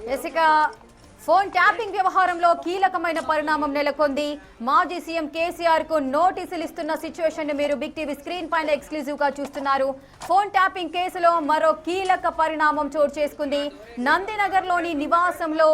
Jessica phone tapping వ్యవహారంలో కీలకమైన పరిణామం నెలకొంది. మాజీ సీఎం కేసీఆర్ కు నోటీసులు ఇస్తున్న సిచ్యువేషన్ ని మీరు బిగ్ టీవీ స్క్రీన్ పైన ఎక్స్క్లూజివ్ గా చూస్తున్నారు. ఫోన్ ట్యాపింగ్ కేసులో మరో కీలక పరిణామం చోటు చేసుకుంది. నందినగర్ లోని నివాసంలో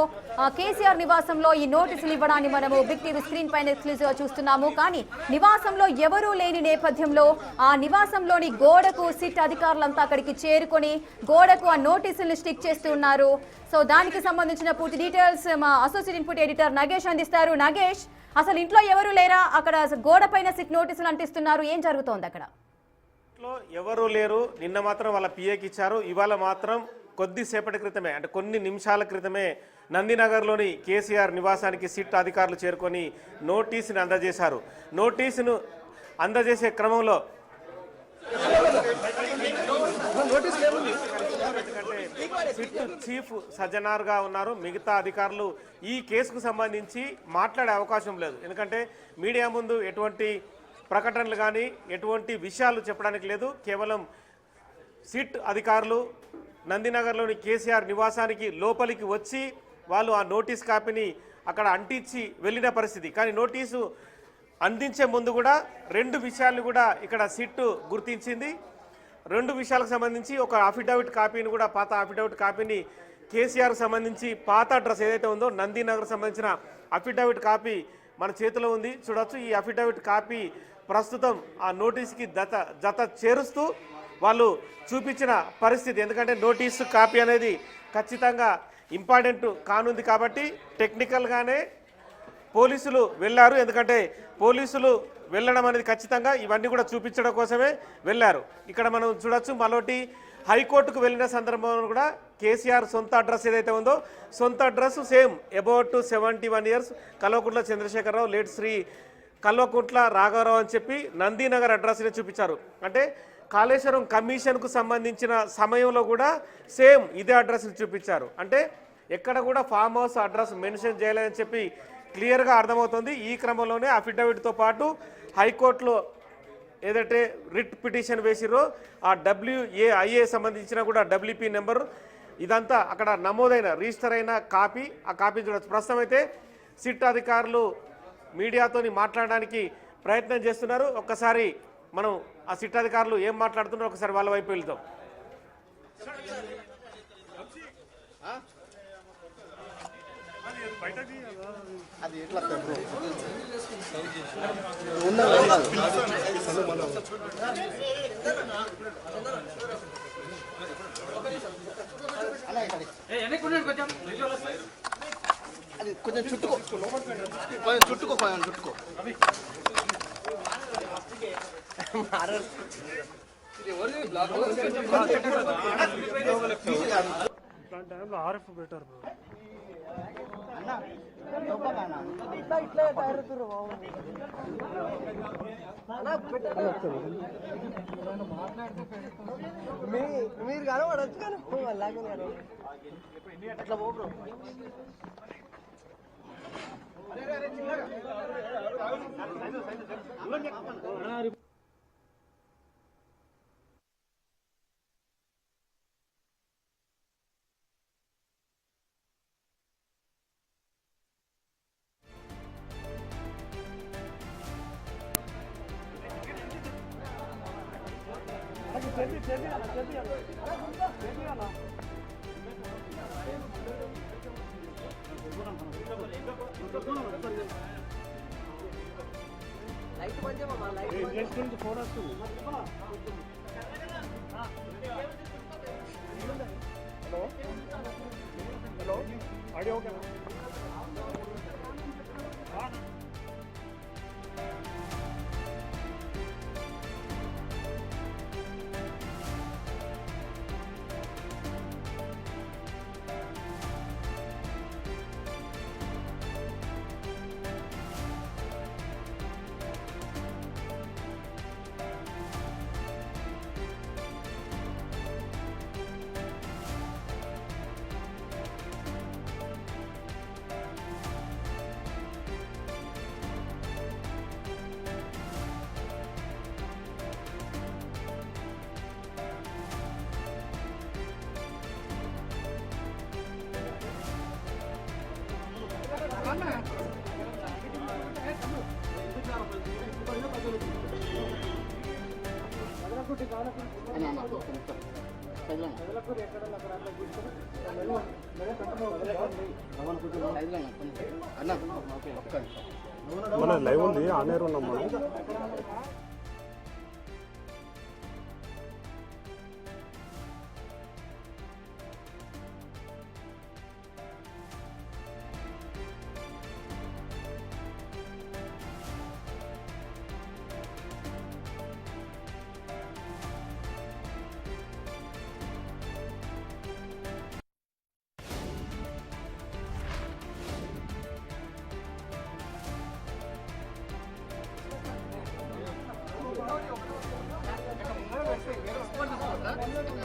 కేసీఆర్ నివాసంలో ఈ నోటీసులు ఇవ్వడాన్ని మనము బిగ్ టీవీ స్క్రీన్ పైన ఎక్స్క్లూజివ్ గా చూస్తున్నాము. కానీ నివాసంలో ఎవరూ లేని నేపథ్యంలో ఆ నివాసంలోని గోడకు సిట్ అధికారులంతా అక్కడికి చేరుకొని గోడకు ఆ నోటీసులను స్టిక్ చేస్తూ ఉన్నారు. సో దానికి సంబంధించిన పూర్తి డీటెయిల్స్ మా అసోసియేట్ ఇన్పుట్ ఎడిటర్ నగేష్ అందిస్తారు. నగేష్, అసలు ఇంట్లో ఎవరు లేరా? అక్కడ గోడ పైన సిట్ నోటీసులు అంటిస్తున్నారు, ఏం జరుగుతోంది అక్కడ? ఇంట్లో ఎవరు లేరు. నిన్న మాత్రం వాళ్ళ పిఏకి ఇచ్చారు. ఇవాళ మాత్రం కొద్దిసేపటి క్రితమే, అంటే కొన్ని నిమిషాల క్రితమే నందినగర్లోని కేసీఆర్ నివాసానికి సిట్ అధికారులు చేరుకొని నోటీసును అందజేశారు. నోటీసును అందజేసే క్రమంలో సిట్ చీఫ్ సజ్జనార్గా ఉన్నారు. మిగతా అధికారులు ఈ కేసుకు సంబంధించి మాట్లాడే అవకాశం లేదు. ఎందుకంటే మీడియా ముందు ఎటువంటి ప్రకటనలు కానీ ఎటువంటి విషయాలు చెప్పడానికి లేదు. కేవలం సిట్ అధికారులు నందినగర్లోని కేసీఆర్ నివాసానికి లోపలికి వచ్చి వాళ్ళు ఆ నోటీస్ కాపీని అక్కడ అంటించి వెళ్ళిన పరిస్థితి. కానీ నోటీసు అందించే ముందు కూడా రెండు విషయాలను కూడా ఇక్కడ సిట్ గుర్తించింది. రెండు విషయాలకు సంబంధించి ఒక అఫిడవిట్ కాపీని కూడా, పాత అఫిడవిట్ కాపీని కేసీఆర్కి సంబంధించి పాత అడ్రస్ ఏదైతే ఉందో నందినగర్ సంబంధించిన అఫిడవిట్ కాపీ మన చేతిలో ఉంది, చూడొచ్చు. ఈ అఫిడవిట్ కాపీ ప్రస్తుతం ఆ నోటీస్కి జత చేరుస్తూ వాళ్ళు చూపించిన పరిస్థితి. ఎందుకంటే నోటీసు కాపీ అనేది ఖచ్చితంగా ఇంపార్టెంట్ కానుంది కాబట్టి టెక్నికల్గానే పోలీసులు వెళ్ళారు. ఎందుకంటే పోలీసులు వెళ్ళడం అనేది ఖచ్చితంగా ఇవన్నీ కూడా చూపించడం కోసమే వెళ్ళారు. ఇక్కడ మనం చూడొచ్చు. మరోటి హైకోర్టుకు వెళ్ళిన సందర్భంలో కూడా కేసీఆర్ సొంత అడ్రస్ ఏదైతే ఉందో సొంత address same about 71 years Kalvakuntla Chandrashekar Rao, late Shri Kalvakuntla రాఘవరావు అని చెప్పి నందినగర్ అడ్రస్ని చూపించారు. అంటే కాళేశ్వరం కమిషన్కు సంబంధించిన సమయంలో కూడా సేమ్ ఇదే అడ్రస్ని చూపించారు. అంటే ఎక్కడ కూడా ఫామ్ హౌస్ అడ్రస్ మెన్షన్ చేయలేదని చెప్పి క్లియర్గా అర్థమవుతుంది. ఈ క్రమంలోనే అఫిడవిట్తో పాటు హైకోర్టులో ఏదైతే రిట్ పిటిషన్ వేసిరో ఆ WAIA సంబంధించిన కూడా WP నెంబరు ఇదంతా అక్కడ నమోదైన రిజిస్టర్ అయిన కాపీ, ఆ కాపీ చూడవచ్చు. ప్రస్తుతం అయితే సిట్ అధికారులు మీడియాతోని మాట్లాడడానికి ప్రయత్నం చేస్తున్నారు. ఒక్కసారి మనం ఆ సిట్ అధికారులు ఏం మాట్లాడుతున్నారో ఒకసారి వాళ్ళ వైపు వెళ్తాం. అది ఎట్లా బ్రో అది కొంచెం చుట్టుకో, చుట్టుకో ఆర్ఎఫ్ బెటర్ బ్రో. మీరు కనబడచ్చు కానీ అట్లా పో బ్రో. ఫోన్ వస్తుంది. హలో ఆడియో ఓకేనా? మన లైవ్ ఉంది ఆనేరు ఉన్నాం మనం.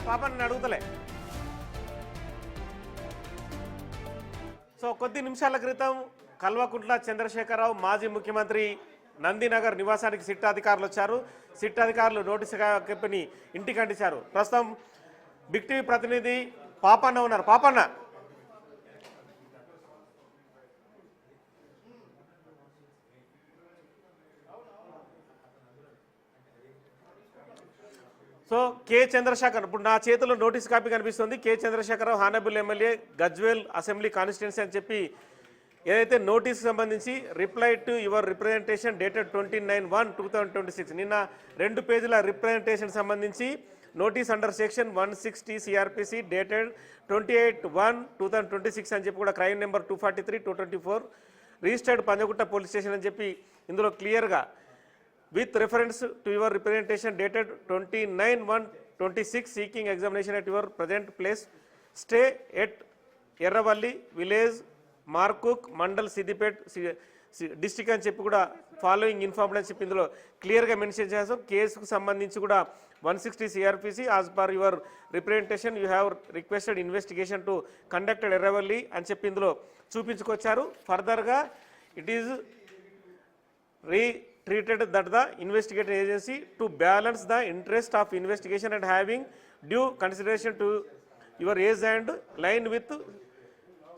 పాపని అడుగుతలే. సో కొద్ది నిమిషాల క్రితం కల్వకుంట్ల చంద్రశేఖరరావు మాజీ ముఖ్యమంత్రి నందినగర్ నివాసానికి సిట్ అధికారులు వచ్చారు. సిట్ అధికారులు నోటీసు చెప్పని ఇంటికి అంటించారు. ప్రస్తుతం బిగ్ టీవీ ప్రతినిధి పాపన్న ఉన్నారు. పాపన్న, సో కె చంద్రశేఖర్, ఇప్పుడు నా చేతిలో నోటీస్ కాపీ కనిపిస్తుంది. K Chandrashekar Rao honourable MLA Gajwel assembly constituency అని చెప్పి ఏదైతే నోటీస్ సంబంధించి reply to your representation dated 29/1/2026 నిన్న 2 పేజీల రిప్రజెంటేషన్ సంబంధించి notice under section 160 CrPC dated 28/1/2026 అని చెప్పి కూడా crime number 243 224 registered Panjagutta police station అని చెప్పి ఇందులో క్లియర్గా with reference to your representation dated 29/1/26 seeking examination at your present place, stay at Erravalli village, Markuk Mandal, Siddipet district అని చెప్పి కూడా ఫాలోయింగ్ ఇన్ఫార్మ్డ్ అని చెప్పి ఇందులో క్లియర్గా మెన్షన్ చేశారు. కేసుకు సంబంధించి కూడా 160 CrPC as per your representation you have requested investigation to conducted Erravalli అని చెప్పి ఇందులో చూపించుకొచ్చారు. ఫర్దర్గా it is treated that the investigating agency to balance the interest of investigation and having due consideration to your age and line with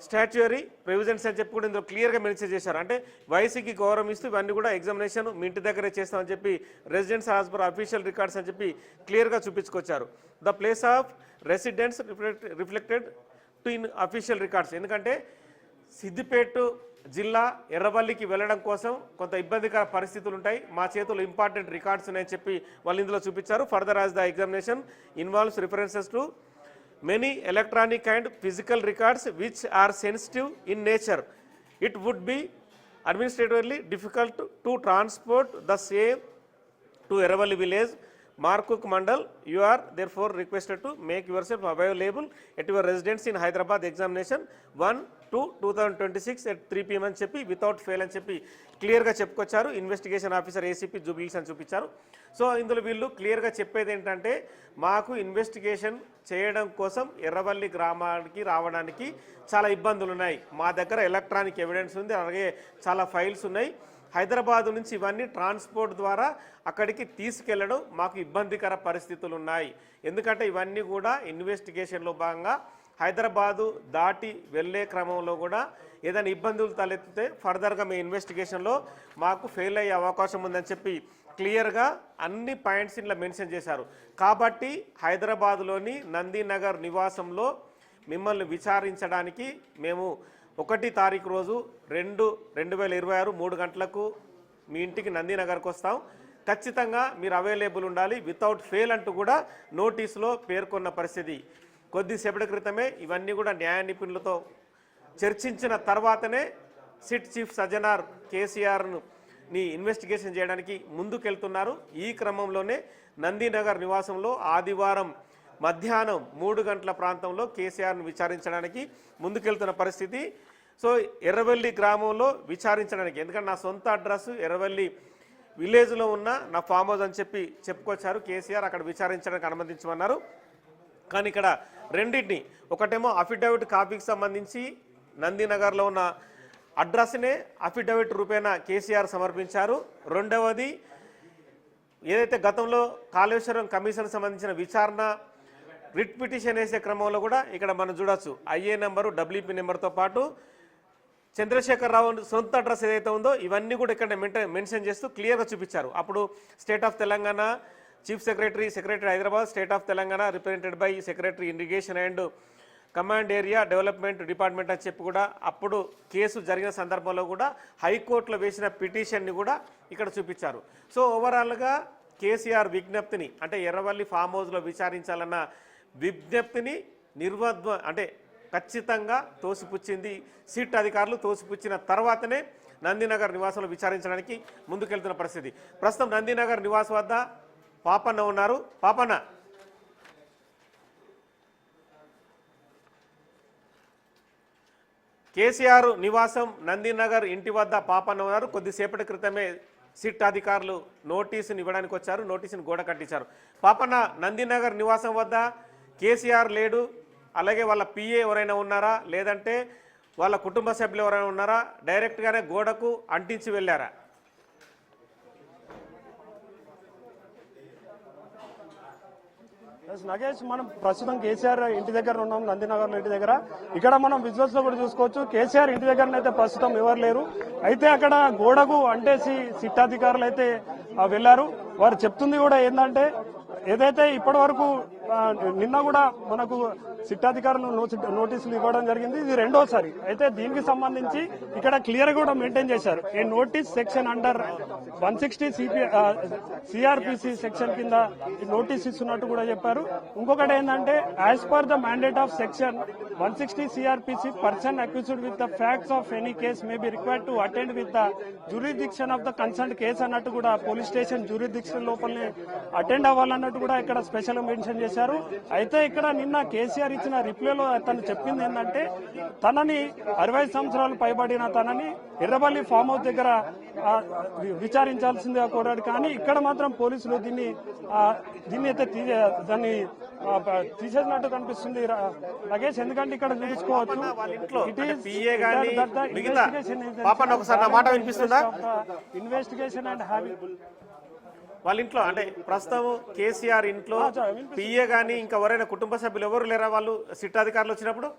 statuary provisions అని చెప్పి కూడా ఇందులో క్లియర్గా mention చేశారు. అంటే వయసుకి గౌరవం ఇస్తూ ఇవన్నీ కూడా ఎగ్జామినేషన్ మీ ఇంటి దగ్గరే చేస్తామని చెప్పి residence as per official records అని చెప్పి క్లియర్గా చూపించుకొచ్చారు. The place of residence reflected to in official records. ఎందుకంటే సిద్దిపేట జిల్లా ఎర్రవల్లికి వెళ్ళడం కోసం కొంత ఇబ్బందికర పరిస్థితులు ఉంటాయి, మా చేతుల్లో ఇంపార్టెంట్ రికార్డ్స్ ఉన్నాయని చెప్పి వాళ్ళు ఇందులో చూపించారు. Further as the examination involves references to many electronic and physical records which are sensitive in nature, it would be administratively difficult to transport the same to Erravalli village, Markuk Mandal. You are therefore requested to make yourself available at your residence in Hyderabad examination 1/2/2026 at 3 PM అని చెప్పి without fail అని చెప్పి క్లియర్గా చెప్పుకొచ్చారు. Investigation officer ACP జూబ్లీస్ అని చూపించారు. So ఇందులో వీళ్ళు క్లియర్గా చెప్పేది ఏంటంటే మాకు ఇన్వెస్టిగేషన్ చేయడం కోసం ఎర్రవల్లి గ్రామానికి రావడానికి చాలా ఇబ్బందులు ఉన్నాయి, మా దగ్గర ఎలక్ట్రానిక్ ఎవిడెన్స్ ఉంది, అలాగే చాలా ఫైల్స్ ఉన్నాయి, హైదరాబాద్ నుంచి ఇవన్నీ ట్రాన్స్పోర్ట్ ద్వారా అక్కడికి తీసుకెళ్లడం మాకు ఇబ్బందికర పరిస్థితులు ఉన్నాయి. ఎందుకంటే ఇవన్నీ కూడా ఇన్వెస్టిగేషన్లో భాగంగా హైదరాబాదు దాటి వెళ్ళే క్రమంలో కూడా ఏదైనా ఇబ్బందులు తలెత్తితే ఫర్దర్గా మీ ఇన్వెస్టిగేషన్లో మాకు ఫెయిల్ అయ్యే అవకాశం ఉందని చెప్పి క్లియర్గా అన్ని పాయింట్స్ ఇలా మెన్షన్ చేశారు. కాబట్టి హైదరాబాదులోని నందినగర్ నివాసంలో మిమ్మల్ని విచారించడానికి మేము 1 తారీఖు రోజు 2/2026 3 గంటలకు మీ ఇంటికి నందినగర్కి వస్తాం, ఖచ్చితంగా మీరు అవైలబుల్ ఉండాలి వితౌట్ ఫెయిల్ అంటూ కూడా నోటీసులో పేర్కొన్న పరిస్థితి. కొద్దిసేపటి క్రితమే ఇవన్నీ కూడా న్యాయ నిపుణులతో చర్చించిన తర్వాతనే సిట్ చీఫ్ సజ్జనార్ కేసీఆర్ని ఇన్వెస్టిగేషన్ చేయడానికి ముందుకెళ్తున్నారు. ఈ క్రమంలోనే నందినగర్ నివాసంలో ఆదివారం మధ్యాహ్నం 3 గంటల ప్రాంతంలో కేసీఆర్ను విచారించడానికి ముందుకెళ్తున్న పరిస్థితి. సో ఎర్రవల్లి గ్రామంలో విచారించడానికి, ఎందుకంటే నా సొంత అడ్రస్ ఎర్రవల్లి విలేజ్లో ఉన్న నా ఫామ్ హౌస్ అని చెప్పి చెప్పుకొచ్చారు కేసీఆర్, అక్కడ విచారించడానికి అనుమతించమన్నారు. కానీ ఇక్కడ రెండింటిని, ఒకటేమో అఫిడవిట్ కాపీకి సంబంధించి నందినగర్లో ఉన్న అడ్రస్నే అఫిడవిట్ రూపేణా కేసీఆర్ సమర్పించారు. రెండవది ఏదైతే గతంలో కాళేశ్వరం కమిషన్ సంబంధించిన విచారణ రిట్ పిటిషన్ వేసే క్రమంలో కూడా ఇక్కడ మనం చూడొచ్చు ఐఏ నెంబరు డబ్ల్యూపీ నెంబర్తో పాటు చంద్రశేఖరరావు సొంత అడ్రస్ ఏదైతే ఉందో ఇవన్నీ కూడా ఇక్కడ మెన్షన్ చేస్తూ క్లియర్గా చూపించారు. అప్పుడు state of Telangana chief secretary Hyderabad, state of Telangana represented by secretary irrigation and command area development department అని చెప్పి కూడా అప్పుడు కేసు జరిగిన సందర్భంలో కూడా హైకోర్టులో వేసిన పిటిషన్ని కూడా ఇక్కడ చూపించారు. సో ఓవరాల్గా కేసీఆర్ విజ్ఞప్తిని అంటే ఎర్రవల్లి ఫామ్ హౌస్లో విచారించాలన్న విజ్ఞప్తిని అంటే ఖచ్చితంగా తోసిపుచ్చింది సిట్ అధికారులు. తోసిపుచ్చిన తర్వాతనే నందినగర్ నివాసంలో విచారించడానికి ముందుకెళ్తున్న పరిస్థితి. ప్రస్తుతం నందినగర్ నివాస్ వద్ద పాపన్న ఉన్నారు. పాపన్న, కేసీఆర్ నివాసం నందినగర్ ఇంటి వద్ద పాపన్న ఉన్నారు. కొద్దిసేపటి క్రితమే సిట్ అధికారులు నోటీసును ఇవ్వడానికి వచ్చారు. నోటీసును గోడ కట్టించారు. పాపన్న, నందినగర్ నివాసం వద్ద కేసీఆర్ లేడు, అలాగే వాళ్ళ పిఏ ఎవరైనా ఉన్నారా, లేదంటే వాళ్ళ కుటుంబ సభ్యులు ఎవరైనా ఉన్నారా, డైరెక్ట్గానే గోడకు అంటించి వెళ్ళారా? నగేష్, మనం ప్రస్తుతం కేసీఆర్ ఇంటి దగ్గర ఉన్నాం, నందినగర్ ఇంటి దగ్గర. ఇక్కడ మనం విజువల్స్ లో కూడా చూసుకోవచ్చు, కేసీఆర్ ఇంటి దగ్గర అయితే ప్రస్తుతం ఎవరు లేరు. అయితే అక్కడ గోడకు అంటేసి సిట్ అధికారులు అయితే వెళ్లారు. వారు చెప్తుంది కూడా ఏంటంటే, ఏదైతే ఇప్పటి వరకు నిన్న కూడా మనకు సిట్ అధికారులు నోటీసులు ఇవ్వడం జరిగింది, ఇది రెండోసారి. అయితే దీనికి సంబంధించి ఇక్కడ క్లియర్ కూడా మెయింటైన్ చేశారు. A notice section under 160 CrPC section కింద నోటీస్ ఇస్తున్నట్టు కూడా చెప్పారు. ఇంకొకటి ఏంటంటే, as per the mandate of section 160 CrPC, person accused with the facts of any case may be required to attend with the jurisdiction of the concern case అన్నట్టు కూడా police station jurisdiction లోపలనే attend అవ్వాలన్నట్టు కూడా ఇక్కడ special mention చేశారు. అయితే ఇక్కడ నిన్న కేసీఆర్ ఇచ్చిన రిప్లైలో తను చెప్పింది ఏంటంటే, తనని 60 సంవత్సరాలు పైబడిన తనని ఎర్రవల్లి ఫామ్ హౌస్ దగ్గర విచారించాల్సిందిగా కోరాడు. కానీ ఇక్కడ మాత్రం పోలీసులు దీన్ని అయితే దాన్ని తీసేసినట్టు కనిపిస్తుంది నగేష్. ఎందుకంటే ఇక్కడ చూసుకోవచ్చు, ఇన్వెస్టిగేషన్ అండ్ హ్యావింగ్ వాళ్ళ ఇంట్లో అంటే ప్రస్తుతం కేసీఆర్ ఇంట్లో పిఏ గానీ ఇంకా ఎవరైనా కుటుంబ సభ్యులు ఎవరు లేరా వాళ్ళు సిట్ అధికారులు వచ్చినప్పుడు?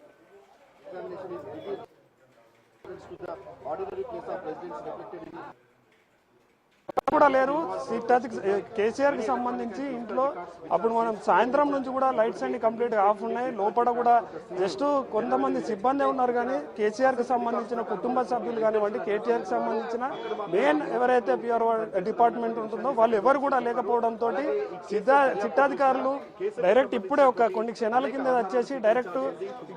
కూడా లేరు. కేసీఆర్ కి సంబంధించి ఇంట్లో అప్పుడు మనం సాయంత్రం నుంచి కూడా లైట్స్ అన్ని కంప్లీట్ ఆఫ్ ఉన్నాయి. లోపల కూడా జస్ట్ కొంతమంది సిబ్బంది ఉన్నారు. కానీ కేసీఆర్ కి సంబంధించిన కుటుంబ సభ్యులు కానివ్వండి, కేటీఆర్ కి సంబంధించిన మెయిన్ ఎవరైతే పిఆర్ఓ డిపార్ట్మెంట్ ఉంటుందో వాళ్ళు ఎవరు కూడా లేకపోవడంతో సిట్టాధికారులు డైరెక్ట్ ఇప్పుడే ఒక కొన్ని క్షణాల కింద వచ్చేసి డైరెక్ట్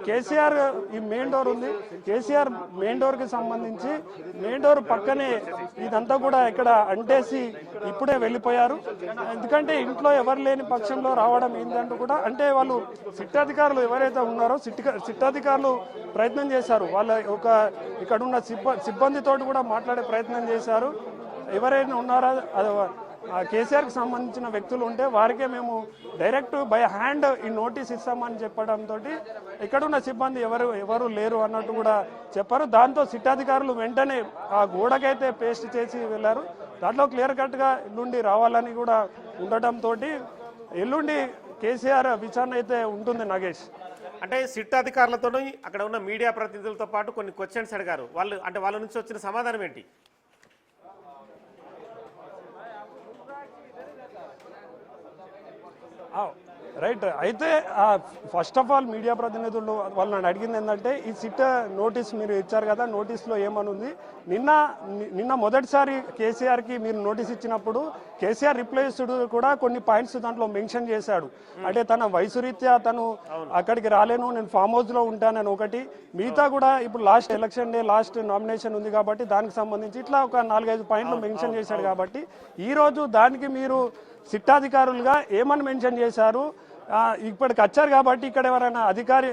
కేసీఆర్ ఈ మెయిన్ డోర్ ఉంది, కేసీఆర్ మెయిన్ డోర్ కి సంబంధించి మెయిన్ డోర్ పక్కనే ఇదంతా కూడా ఇక్కడ అంటే ఇప్పుడే వెళ్ళిపోయారు. ఎందుకంటే ఇంట్లో ఎవరు లేని పక్షంలో రావడం ఏంటంటూ కూడా అంటే వాళ్ళు సిట్టాధికారులు ఎవరైతే ఉన్నారో సిట్టాధికారులు ప్రయత్నం చేశారు. వాళ్ళ ఇక్కడ ఉన్న సిబ్బందితో కూడా మాట్లాడే ప్రయత్నం చేశారు. ఎవరైనా ఉన్నారా కేసీఆర్ కి సంబంధించిన వ్యక్తులు ఉంటే వారికే మేము డైరెక్ట్ బై హ్యాండ్ ఈ నోటీస్ ఇస్తామని చెప్పడంతో ఇక్కడ ఉన్న సిబ్బంది ఎవరు లేరు అన్నట్టు కూడా చెప్పారు. దాంతో సిట్టాధికారులు వెంటనే ఆ గోడకైతే పేస్ట్ చేసి వెళ్లారు. దాంట్లో క్లియర్ కట్ గా ఎల్లుండి రావాలని కూడా ఉండటంతో ఎల్లుండి కేసీఆర్ విచారణ అయితే ఉంటుంది నగేష్. అంటే సిట్ అధికారులతో అక్కడ ఉన్న మీడియా ప్రతినిధులతో పాటు కొన్ని క్వశ్చన్స్ అడిగారు. వాళ్ళ నుంచి వచ్చిన సమాధానం ఏంటి? రైట్. అయితే ఫస్ట్ ఆఫ్ ఆల్ మీడియా ప్రతినిధులు వాళ్ళని అడిగింది ఏంటంటే, ఈ సిట్ నోటీస్ మీరు ఇచ్చారు కదా, నోటీస్లో ఏమనుంది? నిన్న మొదటిసారి కేసీఆర్కి మీరు నోటీస్ ఇచ్చినప్పుడు కేసీఆర్ రిప్లై ఇస్తుడు కూడా కొన్ని పాయింట్స్ దాంట్లో మెన్షన్ చేశాడు. అంటే తన వయసు రీత్యా తను అక్కడికి రాలేను, నేను ఫామ్ హౌస్లో ఉంటానని ఒకటి, మిగతా కూడా ఇప్పుడు last election day last nomination ఉంది కాబట్టి దానికి సంబంధించి ఇట్లా ఒక 4-5 పాయింట్లు మెన్షన్ చేశాడు. కాబట్టి ఈరోజు దానికి మీరు సిట్టాధికారులుగా ఏమని మెన్షన్ చేశారు? ఇప్పటికి వచ్చారు కాబట్టి ఇక్కడ ఎవరైనా అధికారి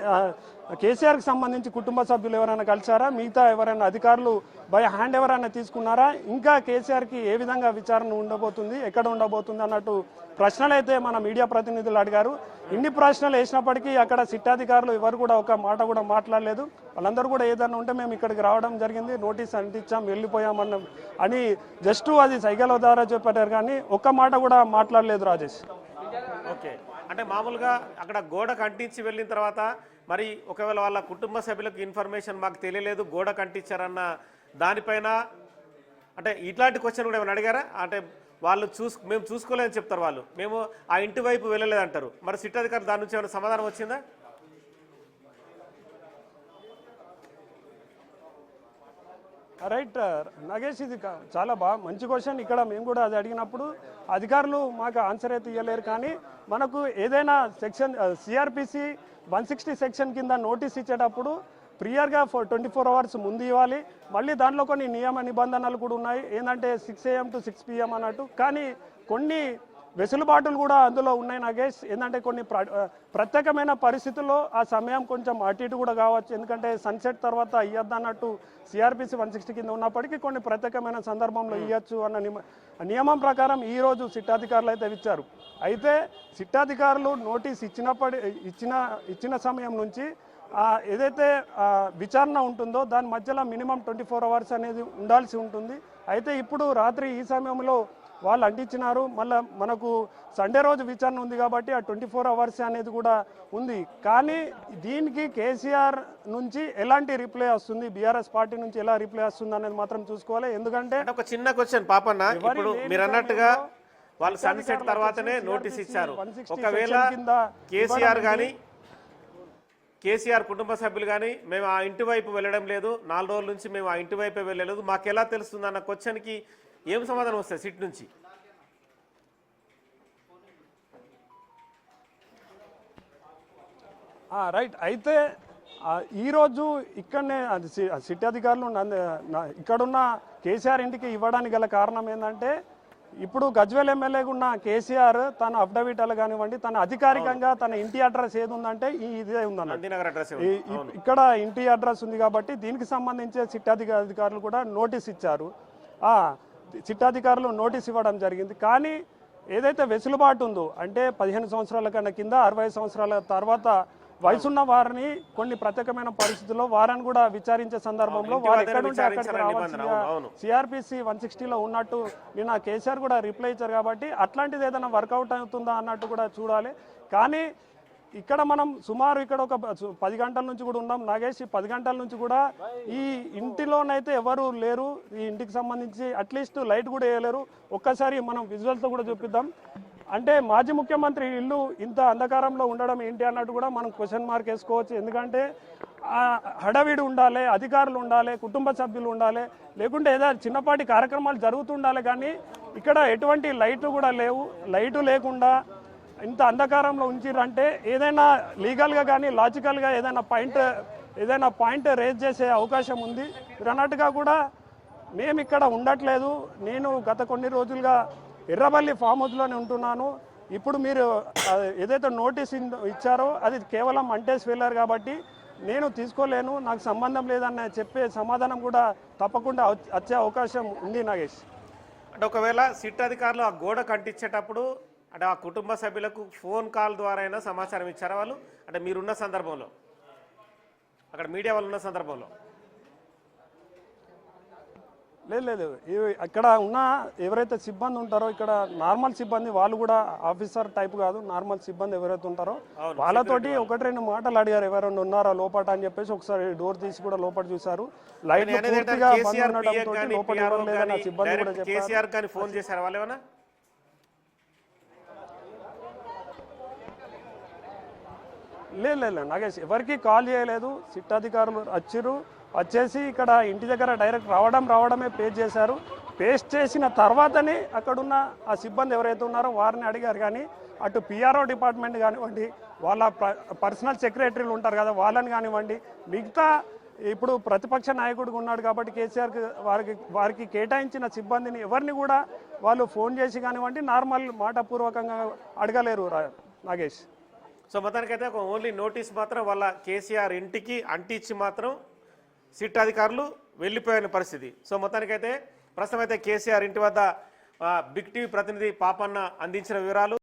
కేసీఆర్కి సంబంధించి కుటుంబ సభ్యులు ఎవరైనా కలిసారా? మిగతా ఎవరైనా అధికారులు బై హ్యాండ్ ఎవరైనా తీసుకున్నారా? ఇంకా కేసీఆర్కి ఏ విధంగా విచారణ ఉండబోతుంది, ఎక్కడ ఉండబోతుంది అన్నట్టు ప్రశ్నలు అయితే మన మీడియా ప్రతినిధులు అడిగారు. ఇన్ని ప్రశ్నలు వేసినప్పటికీ అక్కడ సిట్టాధికారులు ఎవరు కూడా ఒక మాట కూడా మాట్లాడలేదు. వాళ్ళందరూ కూడా ఏదైనా ఉంటే మేము ఇక్కడికి రావడం జరిగింది, నోటీస్ అంటించాం, వెళ్ళిపోయామన్నాం అని జస్ట్ అది సైగల ద్వారా చెప్పారు. కానీ ఒక్క మాట కూడా మాట్లాడలేదు రాజేష్. ఓకే, అంటే మామూలుగా అక్కడ గోడకు అంటించి వెళ్ళిన తర్వాత మరి ఒకవేళ వాళ్ళ కుటుంబ సభ్యులకు ఇన్ఫర్మేషన్ మాకు తెలియలేదు, గోడ కంటించారన్న దానిపైన అంటే ఇట్లాంటి క్వశ్చన్ కూడా ఏమైనా అడిగారా? అంటే వాళ్ళు మేము చూసుకోలేదని చెప్తారు, వాళ్ళు మేము ఆ ఇంటి వైపు వెళ్ళలేదంటారు. మరి సిట్ అధికారులు దాని నుంచి ఏమైనా సమాధానం వచ్చిందా? రైట్ నాగేష్, ఇది చాలా మంచి క్వశ్చన్. ఇక్కడ మేము కూడా అది అడిగినప్పుడు అధికారులు మాకు ఆన్సర్ అయితే ఇవ్వలేరు. కానీ మనకు ఏదైనా సెక్షన్ సిఆర్పిసి 160 సెక్షన్ కింద నోటీస్ ఇచ్చేటప్పుడు ప్రియర్గా 24 అవర్స్ ముందు ఇవ్వాలి. మళ్ళీ దాంట్లో కొన్ని నియమ నిబంధనలు కూడా ఉన్నాయి. ఏంటంటే 6 AM to 6 PM అన్నట్టు. కానీ కొన్ని వెసులుబాటులు కూడా అందులో ఉన్నాయి నాగేష్. ఏంటంటే కొన్ని ప్రత్యేకమైన పరిస్థితుల్లో ఆ సమయం కొంచెం అటు ఇటు కూడా కావచ్చు. ఎందుకంటే సన్సెట్ తర్వాత ఇవ్వద్దు అన్నట్టు సిఆర్పిసి 160 కింద ఉన్నప్పటికీ కొన్ని ప్రత్యేకమైన సందర్భంలో ఇవ్వచ్చు అన్న నియమం ప్రకారం ఈరోజు సిట్టాధికారులు అయితే ఇచ్చారు. అయితే సిట్టాధికారులు నోటీస్ ఇచ్చిన సమయం నుంచి ఏదైతే విచారణ ఉంటుందో దాని మధ్యలో మినిమం 24 అవర్స్ అనేది ఉండాల్సి ఉంటుంది. అయితే ఇప్పుడు రాత్రి ఈ సమయంలో వాళ్ళు అంటించినారు. మళ్ళీ మనకు సండే రోజు విచారణ ఉంది కాబట్టి ఆ 24 అవర్స్ అనేది కూడా ఉంది. కానీ దీనికి కేసీఆర్ నుంచి ఎలాంటి రిప్లై వస్తుంది, బీఆర్ఎస్ పార్టీ నుంచి ఎలా రిప్లై వస్తుంది అనేది మాత్రం చూసుకోవాలి. ఎందుకంటే ఒక చిన్న క్వశ్చన్ పాపన్న, ఇప్పుడు మీరు అన్నట్టుగా వాళ్ళు సన్సెట్ తర్వాతనే నోటీస్ ఇచ్చారు. ఒకవేళ కేసీఆర్ కుటుంబ సభ్యులు కానీ మేము ఆ ఇంటి వైపు వెళ్ళడం లేదు, 4 రోజుల నుంచి మేము ఆ ఇంటి వైపే వెళ్ళలేదు, మాకు ఎలా తెలుస్తుంది అన్న క్వశ్చన్కి ఏం సమాధానం వస్తుంది సిట్ నుంచి? రైట్. అయితే ఈరోజు ఇక్కడనే సిట్ అధికారులు ఇక్కడున్న కేసీఆర్ ఇంటికి ఇవ్వడానికి గల కారణం ఏంటంటే ఇప్పుడు గజ్వేల్ ఎమ్మెల్యేగా ఉన్న కేసీఆర్ తన అఫిడవిట్లు కానివ్వండి, తన అధికారికంగా తన ఇంటి అడ్రస్ ఏది ఉందంటే ఇదే ఉందన్నమాట. ఇక్కడ ఇంటి అడ్రస్ ఉంది కాబట్టి దీనికి సంబంధించి సిట్ అధికారులు కూడా నోటీస్ ఇచ్చారు. సిట్టాధికారులు నోటీస్ ఇవ్వడం జరిగింది. కానీ ఏదైతే వెసులుబాటు ఉందో అంటే 15 సంవత్సరాల కన్నా కింద 60 సంవత్సరాల తర్వాత వయసున్న వారిని కొన్ని ప్రత్యేకమైన పరిస్థితుల్లో వారిని కూడా విచారించే సందర్భంలో వారు ఎక్కడుంటే అక్కడికి రావాల్సిందిగా సిఆర్పిసి 160లో ఉన్నట్టు నిన్న కేసీఆర్ కూడా రిప్లై ఇచ్చారు. కాబట్టి అట్లాంటిది ఏదైనా వర్కౌట్ అవుతుందా అన్నట్టు కూడా చూడాలి. కానీ ఇక్కడ మనం సుమారు ఇక్కడ ఒక 10 గంటల నుంచి కూడా ఉన్నాం నాగేష్. 10 గంటల నుంచి కూడా ఈ ఇంటిలోనైతే ఎవరు లేరు. ఈ ఇంటికి సంబంధించి అట్లీస్ట్ లైట్ కూడా వేయలేరు. ఒక్కసారి మనం విజువల్తో కూడా చూపిద్దాం. అంటే మాజీ ముఖ్యమంత్రి ఇల్లు ఇంత అంధకారంలో ఉండడం ఏంటి అన్నట్టు కూడా మనం క్వశ్చన్ మార్క్ వేసుకోవచ్చు. ఎందుకంటే హడావిడి ఉండాలి, అధికారులు ఉండాలి, కుటుంబ సభ్యులు ఉండాలి, లేకుంటే ఏదైనా చిన్నపాటి కార్యక్రమాలు జరుగుతుండాలి. కానీ ఇక్కడ ఎటువంటి లైట్లు కూడా లేవు. లైటు లేకుండా ఇంత అంధకారంలో ఉంచిరంటే ఏదైనా లీగల్గా కానీ లాజికల్గా ఏదైనా పాయింట్ రేజ్ చేసే అవకాశం ఉంది. మీరు అన్నట్టుగా కూడా మేము ఇక్కడ ఉండట్లేదు. నేను గత కొన్ని రోజులుగా ఎర్రబల్లి ఫామ్ హౌస్లోనే ఉంటున్నాను. ఇప్పుడు మీరు ఏదైతే నోటీస్ ఇచ్చారో అది కేవలం అంటేసి వెళ్ళారు కాబట్టి నేను తీసుకోలేను, నాకు సంబంధం లేదన్న చెప్పే సమాధానం కూడా తప్పకుండా వచ్చే అవకాశం ఉంది నాగేష్. అంటే ఒకవేళ సిట్ అధికారులు ఆ గోడ కంటించేటప్పుడు అంటే ఆ కుటుంబ సభ్యులకు ఫోన్ కాల్ ద్వారా అయినా సమాచారం ఇచ్చారా వాళ్ళు? అంటే మీరున్న సందర్భంలో, అక్కడ మీడియా వాళ్ళు ఉన్న సందర్భంలో? లేదు. ఇక్కడ ఉన్న ఎవరైతే సిబ్బంది ఉంటారో ఇక్కడ నార్మల్ సిబ్బంది, వాళ్ళు కూడా ఆఫీసర్ టైప్ కాదు, నార్మల్ సిబ్బంది ఎవరైతే ఉంటారో వాళ్ళతోటి 1-2 మాటలు అడిగారు ఎవరైనా ఉన్నారా లోపట అని చెప్పేసి. ఒకసారి డోర్ తీసి కూడా లోపల చూసారు. లైట్ పూర్తిగా బంద్ ఉండడంతో లోపల ఎవరు లేదన్న సిబ్బంది కూడా చెప్పారు. ఫోన్ చేశారు వాళ్ళు ఏమన్నా? లేదు నాగేష్, ఎవరికి కాల్ చేయలేదు. సిట్ అధికారులు వచ్చేసి ఇక్కడ ఇంటి దగ్గర డైరెక్ట్ రావడమే పేస్ట్ చేశారు. పేస్ట్ చేసిన తర్వాతనే అక్కడున్న ఆ సిబ్బంది ఎవరైతే ఉన్నారో వారిని అడిగారు. కానీ అటు పిఆర్ఓ డిపార్ట్మెంట్ కానివ్వండి, వాళ్ళ పర్సనల్ సెక్రటరీలు ఉంటారు కదా వాళ్ళని కానివ్వండి, మిగతా ఇప్పుడు ప్రతిపక్ష నాయకుడిగా ఉన్నాడు కాబట్టి కేసీఆర్ వారికి కేటాయించిన సిబ్బందిని ఎవరిని కూడా వాళ్ళు ఫోన్ చేసి కానివ్వండి నార్మల్ మాటపూర్వకంగా అడగలేరు నాగేష్. సో మొత్తానికైతే ఒక ఓన్లీ నోటీస్ మాత్రం వాళ్ళ కేసీఆర్ ఇంటికి అంటించి మాత్రం సిట్ అధికారులు వెళ్ళిపోయిన పరిస్థితి. సో మొత్తానికైతే ప్రస్తుతం అయితే కేసీఆర్ ఇంటి వద్ద బిగ్ టీవీ ప్రతినిధి పాపన్న అందించిన వివరాలు.